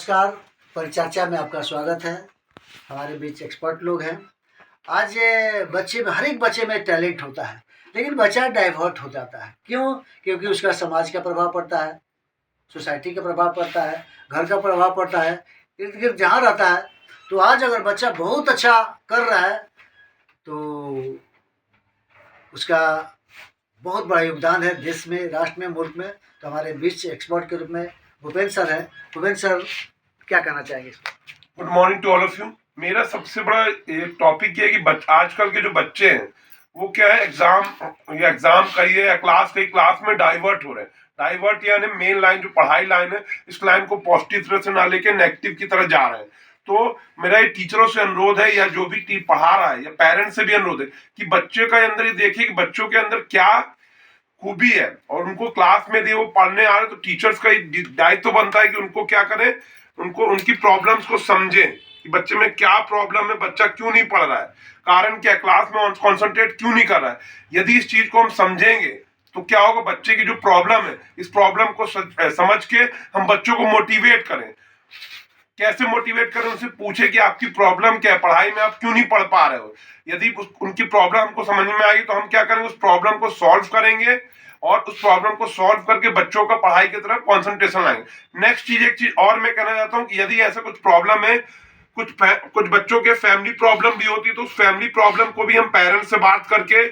नमस्कार। परिचर्चा में आपका स्वागत है। हमारे बीच एक्सपर्ट लोग हैं। आज ये बच्चे में, हर एक बच्चे में टैलेंट होता है, लेकिन बच्चा डाइवर्ट हो जाता है। क्यों? क्योंकि उसका समाज का प्रभाव पड़ता है, सोसाइटी का प्रभाव पड़ता है, घर का प्रभाव पड़ता है, इर्द गिर्द जहाँ रहता है। तो आज अगर बच्चा बहुत अच्छा कर रहा है तो उसका बहुत बड़ा योगदान है देश में, राष्ट्र में, मुल्क में। तो हमारे बीच एक्सपर्ट के रूप में भूपेंद्र सर हैं। भूपेंद्र सर, क्या कहना चाहेंगे इस पर? Good morning to all of you. मेरा सबसे बड़ा एक टॉपिक ये है कि आजकल के जो बच्चे हैं वो क्या है, एग्जाम कहिए या क्लास में डाइवर्ट हो रहे हैं। डाइवर्ट यानी मेन लाइन जो पढ़ाई लाइन है, इस लाइन को पॉजिटिव तरह से ना लेके नेगेटिव की तरह जा रहे हैं। तो मेरा ये टीचरों से अनुरोध है या जो भी पढ़ा रहा है या पेरेंट्स से भी अनुरोध है कि बच्चे के अंदर ये देखिए कि बच्चों के अंदर क्या खूबी है और उनको क्लास में दे वो पढ़ने आ रहे, तो टीचर्स का दायित्व बनता है कि उनको क्या करें, उनको उनकी प्रॉब्लम्स को समझें कि बच्चे में क्या प्रॉब्लम है, बच्चा क्यों नहीं पढ़ रहा है, कारण क्या, क्लास में कॉन्सेंट्रेट क्यों नहीं कर रहा है। यदि इस चीज को हम समझेंगे तो क्या होगा, बच्चे की जो प्रॉब्लम है, इस प्रॉब्लम को समझ के हम बच्चों को मोटिवेट करें। कैसे मोटिवेट करें, उनसे पूछे कि आपकी प्रॉब्लम क्या है, पढ़ाई में आप क्यों नहीं पढ़ पा रहे हो। यदि उनकी प्रॉब्लम हमको समझ में आएगी तो हम क्या करेंगे, उस प्रॉब्लम को सॉल्व करेंगे और उस प्रॉब्लम को सॉल्व करके बच्चों का पढ़ाई की तरफ कंसंट्रेशन लाएंगे। नेक्स्ट चीज, एक चीज और मैं कहना चाहता हूँ कि यदि ऐसा कुछ प्रॉब्लम है, कुछ बच्चों के फैमिली प्रॉब्लम भी होती है, तो उस फैमिली प्रॉब्लम को भी हम पेरेंट्स से बात करके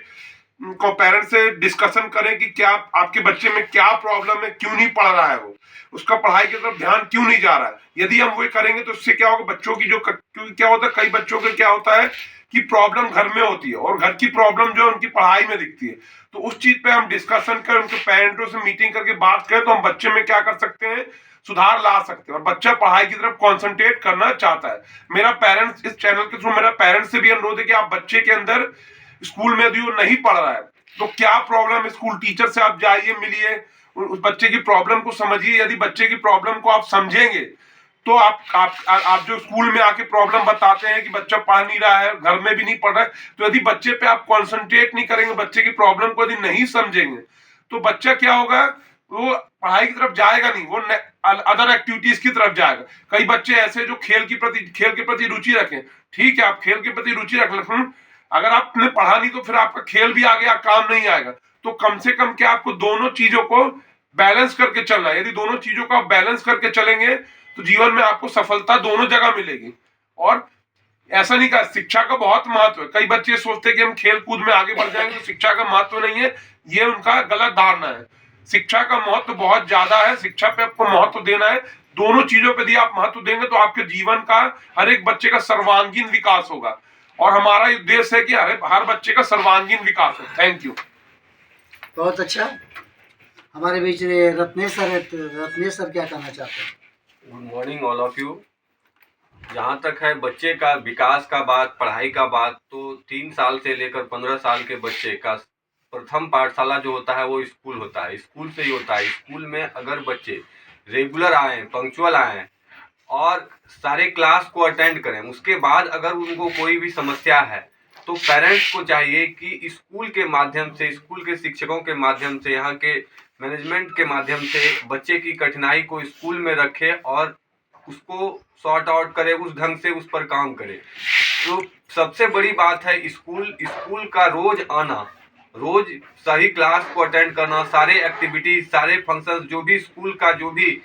पेरेंट्स से डिस्कशन करें कि क्या आपके बच्चे में क्या प्रॉब्लम है, क्यों नहीं पढ़ रहा है, वो उसका पढ़ाई की तरफ ध्यान क्यों नहीं जा रहा है। यदि हम वो करेंगे तो उससे क्या होगा, बच्चों की जो, क्योंकि क्या होता है, कई बच्चों के क्या होता है कि प्रॉब्लम घर में होती है और घर की प्रॉब्लम जो है उनकी पढ़ाई में दिखती है। तो उस चीज पे हम डिस्कशन करें, उनके पेरेंट्सों से मीटिंग करके बात करें तो हम बच्चे में क्या कर सकते हैं, सुधार ला सकते हैं और बच्चा पढ़ाई की तरफ कंसंट्रेट करना चाहता है। मेरा पेरेंट्स, इस चैनल के थ्रू मेरा पेरेंट्स से भी अनुरोध है कि आप बच्चे के अंदर, स्कूल में यदि वो नहीं पढ़ रहा है तो क्या प्रॉब्लम है, स्कूल टीचर से आप जाइए, मिलिए, उस बच्चे की प्रॉब्लम को समझिए। यदि बच्चे की प्रॉब्लम को आप समझेंगे तो आप जो स्कूल में आके प्रॉब्लम बताते हैं कि बच्चा पढ़ नहीं रहा है, घर में भी नहीं पढ़ रहा है, तो यदि बच्चे पे आप कंसंट्रेट नहीं करेंगे, बच्चे की प्रॉब्लम को यदि नहीं समझेंगे तो बच्चा क्या होगा, वो पढ़ाई की तरफ जाएगा नहीं, वो अदर एक्टिविटीज की तरफ जाएगा। कई बच्चे ऐसे जो खेल के प्रति रुचि रखें, ठीक है, आप खेल के प्रति रुचि रख लें, अगर आपने पढ़ा नहीं तो फिर आपका खेल भी आगे काम नहीं आएगा। तो कम से कम क्या, आपको दोनों चीजों को बैलेंस करके चलना है। यदि दोनों चीजों को आप बैलेंस करके चलेंगे तो जीवन में आपको सफलता दोनों जगह मिलेगी। और ऐसा नहीं कहा, शिक्षा का बहुत महत्व है। कई बच्चे सोचते हैं कि हम खेल कूद में आगे बढ़ जाएंगे तो शिक्षा का महत्व नहीं है, ये उनका गलत धारणा है। शिक्षा का महत्व बहुत ज्यादा है, शिक्षा पे आपको महत्व देना है। दोनों चीजों पे यदि आप महत्व देंगे तो आपके जीवन का, हर एक बच्चे का सर्वांगीण विकास होगा और हमारा उद्देश्य है कि हर बच्चे का सर्वांगीण विकास हो। Thank you. बहुत अच्छा। हमारे बीच रत्नेश सर है, रत्नेश सर क्या कहना चाहते हैं? Good morning all of you. जहाँ तक है बच्चे का विकास का बात, पढ़ाई का बात, तो 3 साल से लेकर 15 साल के बच्चे का प्रथम पाठशाला जो होता है वो स्कूल होता है, स्कूल से ही होता है। स्कूल में अगर बच्चे रेगुलर आएँ, पंक्चुअल आएँ और सारे क्लास को अटेंड करें, उसके बाद अगर उनको कोई भी समस्या है तो पेरेंट्स को चाहिए कि स्कूल के माध्यम से, स्कूल के शिक्षकों के माध्यम से, यहाँ के मैनेजमेंट के माध्यम से बच्चे की कठिनाई को स्कूल में रखे और उसको सॉर्ट आउट करे, उस ढंग से उस पर काम करे। तो सबसे बड़ी बात है स्कूल का रोज आना, रोज सही क्लास को अटेंड करना, सारे एक्टिविटीज, सारे फंक्शंस, जो भी स्कूल का जो भी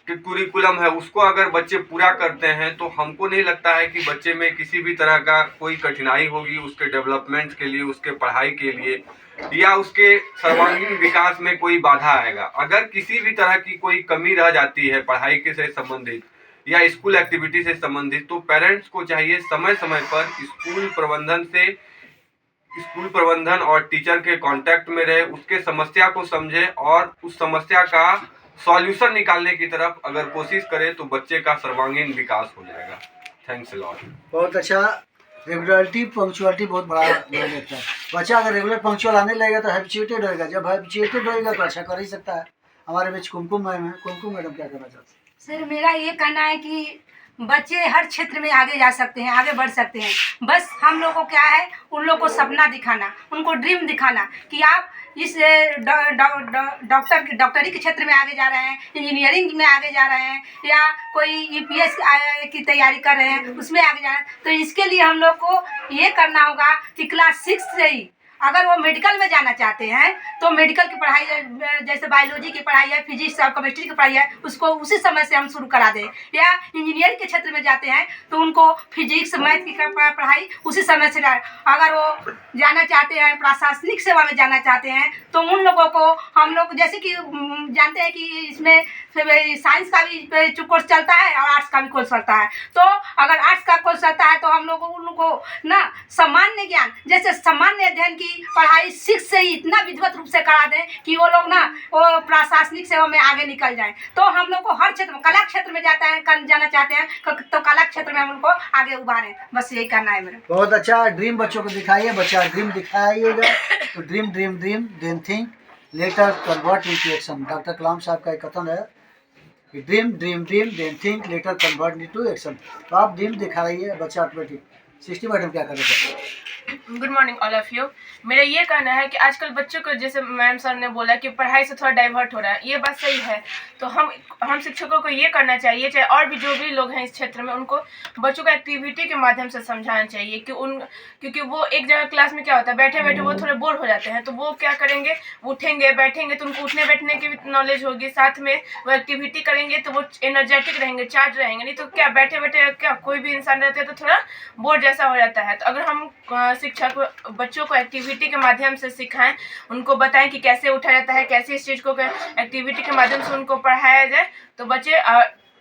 करिकुलम है उसको अगर बच्चे पूरा करते हैं तो हमको नहीं लगता है कि बच्चे में किसी भी तरह का कोई कठिनाई होगी उसके डेवलपमेंट के लिए, उसके पढ़ाई के लिए या उसके सर्वांगीण विकास में कोई बाधा आएगा। अगर किसी भी तरह की कोई कमी रह जाती है पढ़ाई के से संबंधित या स्कूल एक्टिविटी से संबंधित, तो पेरेंट्स को चाहिए समय समय पर स्कूल प्रबंधन और टीचर के कांटेक्ट में रहे, उसके समस्या को समझे और उस समस्या का सॉल्यूशन निकालने की तरफ अगर कोशिश करें तो बच्चे का सर्वांगीण विकास हो जाएगा। Thanks a lot. बहुत अच्छा। रेगुलरिटी, पंक्चुअलिटी बहुत बड़ा रोल रहता है। बच्चा अगर रेगुलर पंक्चुअल आने लगेगा तो हैबिचुएटेड होएगा, जब हैबिचुएटेड होएगा तो अच्छा कर ही सकता है। हमारे बीच कुमकुम मैम है। कुमकुम मैडम क्या करना चाहते हैं? सर मेरा ये कहना है कि बच्चे हर क्षेत्र में आगे जा सकते हैं, आगे बढ़ सकते हैं। बस हम लोग को क्या है, उन लोग को सपना दिखाना, उनको ड्रीम दिखाना कि आप इस डॉक्टरी के क्षेत्र में आगे जा रहे हैं, इंजीनियरिंग में आगे जा रहे हैं, या कोई यूपीएस की तैयारी कर रहे हैं उसमें आगे जा रहे हैं। तो इसके लिए हम लोग को ये करना होगा कि क्लास 6 से ही अगर वो मेडिकल में जाना चाहते हैं तो मेडिकल की पढ़ाई जैसे बायोलॉजी की पढ़ाई है, फिजिक्स और केमिस्ट्री की पढ़ाई है, उसको उसी समय से हम शुरू करा दें। या इंजीनियरिंग के क्षेत्र में जाते हैं तो उनको फिजिक्स मैथ की पढ़ाई उसी समय से अगर वो जाना चाहते हैं, प्रशासनिक सेवा में जाना चाहते हैं तो उन लोगों को हम लोग जैसे कि जानते हैं कि इसमें साइंस का भी कोर्स चलता है और आर्ट्स का भी कोर्स चलता है। तो अगर आर्ट्स का कोर्स चलता है तो हम लोग उन लोगों को ना सामान्य ज्ञान जैसे सामान्य अध्ययन की पढ़ाई 6 से ही इतना विधिवत रूप से करा दें कि वो लोग ना वो प्रशासनिक सेवा में आगे निकल जाएं। तो हम लोग को हर क्षेत्र में, कला क्षेत्र में जाना चाहते हैं तो कला क्षेत्र में हम उनको आगे उभारें। बस यही करना है मेरा। बहुत अच्छा ड्रीम बच्चों को दिखाइए, बच्चा ड्रीम दिखाइएगा तो dream dream dream then think later convert into action. Doctor Kalam साहब का एक कथन है कि dream dream dream then think later convert into action. तो आप ड्रीम दिखाइए, बच्चा ऑटोमेटिक। 60 मैडम क्या कर रहे थे? Good morning all of you. मेरा ये कहना है कि आजकल बच्चों को जैसे मैम सर ने बोला कि पढ़ाई से थोड़ा डाइवर्ट हो रहा है, ये बात सही है। तो हम शिक्षकों को ये करना चाहिए, चाहे और भी जो भी लोग हैं इस क्षेत्र में, उनको बच्चों को एक्टिविटी के माध्यम से समझाना चाहिए कि क्योंकि वो एक जगह क्लास में क्या होता है, बैठे बैठे वो थोड़े बोर हो जाते हैं। तो वो क्या करेंगे, उठेंगे बैठेंगे तो उनको उठने बैठने की भी नॉलेज होगी, साथ में वो एक्टिविटी करेंगे तो वो एनर्जेटिक रहेंगे, चार्ज रहेंगे। नहीं तो क्या बैठे बैठे क्या कोई भी इंसान रहते हैं तो थोड़ा बोर जैसा हो जाता है। तो अगर हम शिक्षक बच्चों को एक्टिविटी के माध्यम से सिखाएं, उनको बताएं कि कैसे उठा जाता है, कैसे इस चीज़ को एक्टिविटी के माध्यम से उनको पढ़ाया जाए, तो बच्चे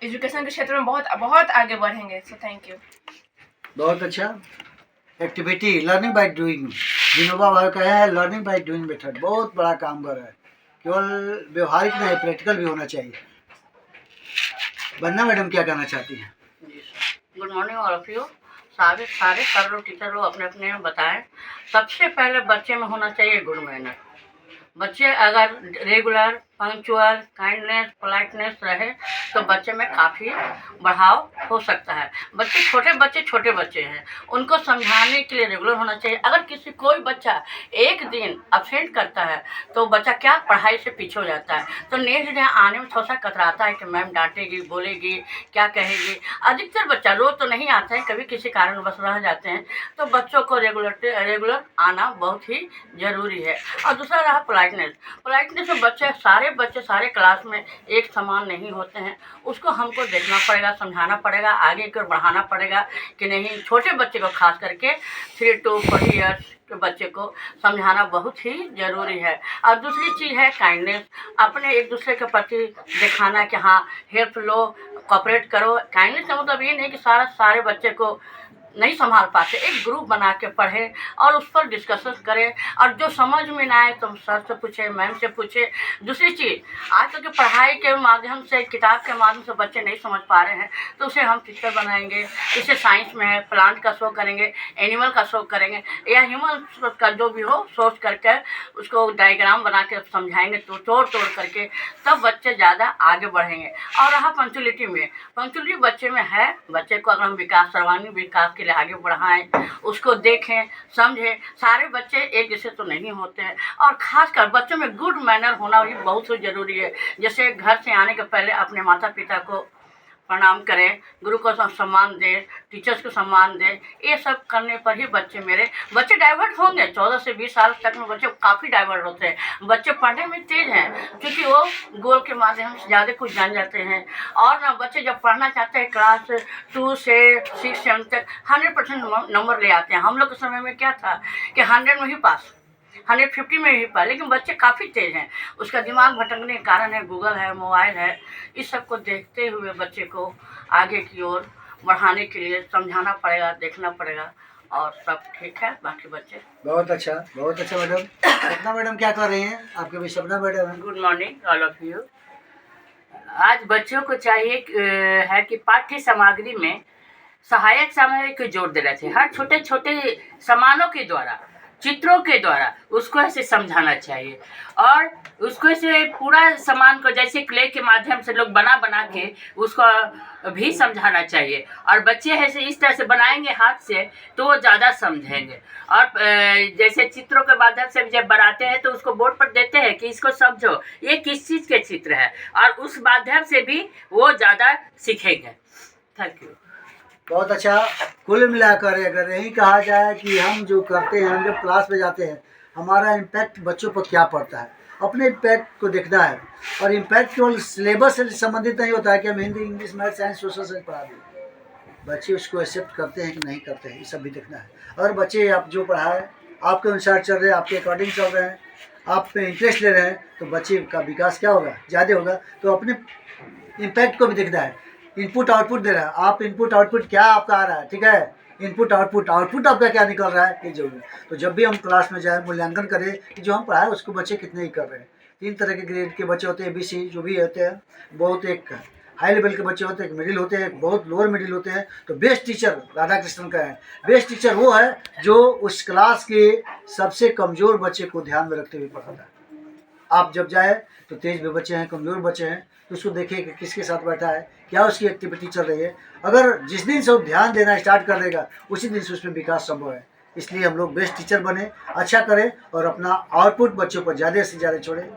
एजुकेशन के क्षेत्र में बहुत बहुत आगे बढ़ेंगे। So thank you. बहुत अच्छा। Activity learning by doing, Vinoba Bhave कहे हैं लर्निंग बाय डूइंग मेथड बहुत बड़ा काम कर रहा है। केवल व्यवहारिक नहीं, प्रैक्टिकल भी होना चाहिए। वंदना मैडम क्या कहना चाहती हैं? Good morning all of you. सारे सर लोग टीचर लोग अपने अपने में बताएं। सबसे पहले बच्चे में होना चाहिए गुड मैनर। बच्चे अगर रेगुलर, पंक्चुअल, काइंडनेस, पोलाइटनेस रहे तो बच्चे में काफ़ी बढ़ाव हो सकता है। छोटे बच्चे हैं, उनको समझाने के लिए रेगुलर होना चाहिए। अगर कोई बच्चा एक दिन अब्सेंट करता है तो बच्चा क्या पढ़ाई से पीछे हो जाता है, तो नेक्स्ट डे आने में थोड़ा सा कतराता है कि मैम डांटेगी, बोलेगी, क्या कहेगी। अधिकतर बच्चा रोज तो नहीं आता है, कभी किसी कारण बस रह जाते हैं। तो बच्चों को रेगुलर आना बहुत ही ज़रूरी है। और दूसरा रहा पोलाइटनेस में बच्चे सारे क्लास में एक समान नहीं होते हैं। उसको हमको देखना पड़ेगा, समझाना पड़ेगा, आगे की ओर बढ़ाना पड़ेगा कि नहीं। छोटे बच्चे को खास करके 3 to 40 ईयर्स के बच्चे को समझाना बहुत ही ज़रूरी है। और दूसरी चीज़ है काइंडनेस, अपने एक दूसरे के प्रति दिखाना कि हाँ हेल्प लो, कोऑपरेट करो। काइंडनेस का मतलब ये नहीं कि सारे बच्चे को नहीं संभाल पाते, एक ग्रुप बना के पढ़े और उस पर डिस्कशन करें। और जो समझ में ना आए तो सर से पूछे, मैम से पूछे। दूसरी चीज़, आजकल की पढ़ाई के माध्यम से, किताब के माध्यम से बच्चे नहीं समझ पा रहे हैं तो उसे हम पिक्चर बनाएंगे। जैसे साइंस में है, प्लांट का शो करेंगे, एनिमल का शो करेंगे, या ह्यूमन का जो भी हो सोच करके उसको डायग्राम बना के समझाएंगे, तो तोड़ करके, तब बच्चे ज़्यादा आगे बढ़ेंगे। और रहा पंक्चुअलिटी बच्चे में है। बच्चे को अगर हम सर्वांगीण विकास के लिए आगे बढ़ाएं, उसको देखें, समझें। सारे बच्चे एक जैसे तो नहीं होते हैं, और खासकर बच्चों में गुड मैनर होना भी बहुत ही ज़रूरी है। जैसे घर से आने के पहले अपने माता पिता को प्रणाम करें, गुरु को सम्मान दें, टीचर्स को सम्मान दें। ये सब करने पर ही बच्चे डाइवर्ट होंगे। 14 से 20 साल तक में बच्चे काफ़ी डाइवर्ट होते हैं। बच्चे पढ़ने में तेज हैं क्योंकि वो गोल के माध्यम से ज़्यादा कुछ जान जाते हैं। और ना बच्चे जब पढ़ना चाहते हैं क्लास 2 से 6, 7 तक 100% नंबर ले आते हैं। हम लोग के समय में क्या था कि 100 में ही पास, 150 में ही पास। लेकिन बच्चे काफ़ी तेज हैं, उसका दिमाग भटकने के कारण है गूगल है, मोबाइल है। इस सब को देखते हुए बच्चे को आगे की ओर बढ़ाने के लिए समझाना पड़ेगा, देखना पड़ेगा, और सब ठीक है। बाकी बच्चे बहुत अच्छा मैडम। सपना मैडम क्या कर रही हैं? आपके भी सपना मैडम है। Good morning all of you. आज बच्चों को चाहिए है कि पाठ्य सामग्री में सहायक सामग्री को जोड़ देना चाहिए। हर छोटे छोटे सामानों के द्वारा चित्रों के द्वारा उसको ऐसे समझाना चाहिए और उसको ऐसे पूरा सामान को जैसे क्ले के माध्यम से लोग बना बना के उसको भी समझाना चाहिए। और बच्चे ऐसे इस तरह से बनाएंगे हाथ से तो वो ज़्यादा समझेंगे। और जैसे चित्रों के माध्यम से जब बनाते हैं तो उसको बोर्ड पर देते हैं कि इसको समझो ये किस चीज़ के चित्र है, और उस माध्यम से भी वो ज़्यादा सीखेंगे। Thank you. बहुत अच्छा। कुल मिलाकर अगर यही कहा जाए कि हम जो करते हैं, हम जब क्लास में जाते हैं, हमारा इम्पैक्ट बच्चों पर क्या पड़ता है, अपने इम्पैक्ट को देखना है। और इम्पैक्ट केवल सिलेबस से संबंधित नहीं होता है कि हम Hindi, English, math, science, social science पढ़ा दें। बच्चे उसको एक्सेप्ट करते हैं कि नहीं करते हैं, ये सब भी देखना है। अगर बच्चे आप जो पढ़ाए आपके अनुसार चल रहे हैं, आपके अकॉर्डिंग चल रहे हैं, आप पे इंटरेस्ट ले रहे हैं, तो बच्चे का विकास क्या होगा, ज़्यादा होगा। तो अपने इम्पैक्ट को भी देखना है। इनपुट आउटपुट दे रहा है, आप इनपुट आउटपुट क्या आपका आ रहा है, ठीक है। इनपुट आउटपुट आपका क्या निकल रहा है, ये जरूरी है। तो जब भी हम क्लास में जाए मूल्यांकन करें कि जो हम पढ़ाए उसको बच्चे कितने ही कर रहे हैं। 3 तरह के ग्रेड के बच्चे होते हैं, ABC जो भी होते हैं, बहुत एक हाई लेवल के बच्चे होते हैं, एक मिडिल होते हैं, बहुत लोअर मिडिल होते हैं। तो बेस्ट टीचर राधा कृष्णन का है। बेस्ट टीचर वो है जो उस क्लास के सबसे कमज़ोर बच्चे को ध्यान में रखते हुए पढ़ाता है। आप जब जाए तो तेज भी बच्चे हैं, कमज़ोर बच्चे हैं, तो उसको देखिए कि किसके साथ बैठा है, क्या उसकी एक्टिविटी चल रही है। अगर जिस दिन से वो ध्यान देना स्टार्ट कर देगा उसी दिन से उसमें विकास संभव है। इसलिए हम लोग बेस्ट टीचर बने, अच्छा करें और अपना आउटपुट बच्चों पर ज़्यादा से ज़्यादा छोड़ें।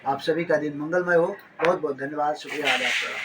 आप सभी का दिन मंगलमय हो। बहुत बहुत धन्यवाद, शुक्रिया, आदाब।